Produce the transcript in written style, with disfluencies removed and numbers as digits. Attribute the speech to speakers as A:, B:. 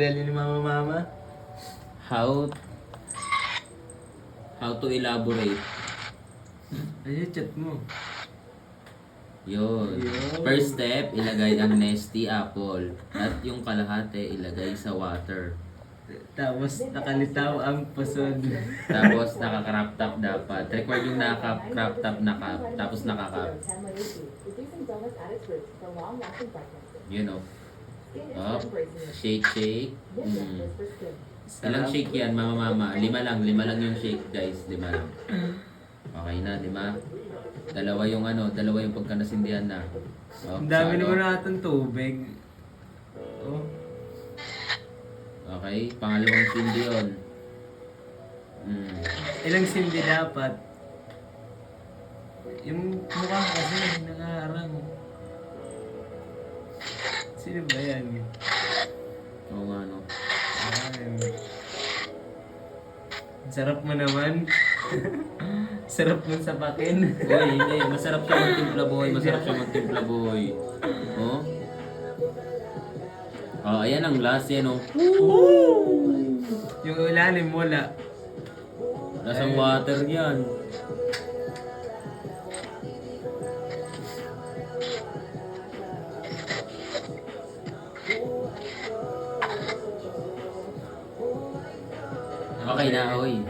A: Dali ni mama.
B: How to elaborate.
A: Ay, chat mo.
B: Yun. First step, ilagay ang nesty apple. At yung kalahati, ilagay sa water.
A: Tapos nakalitaw ang pusod.
B: Tapos naka-crop top dapat. Record yung naka-crop top na cap. Tapos naka-cap. You know. Up. Shake, shake. Ilang shake yan, mama? 5 lang. 5 lang yung shake, guys. 5 lang. Okay na, 5. Dalawa yung pagka nasindihan na.
A: Ang dami naman natin tubig. Oh.
B: Okay, pangalawang sindi yun.
A: Ilang sindi dapat? Yung mukha kasi nakaharang. Sino ba yan?
B: Oo nga, no.
A: Sarap mo naman. Sarap mo sapakin.
B: Uy, hindi. Masarap siya magtimpla, boy. Oh? Oh, ayan ang last yan, oh.
A: Yung ilalim wala.
B: Lasang water yan. Okay na, oy.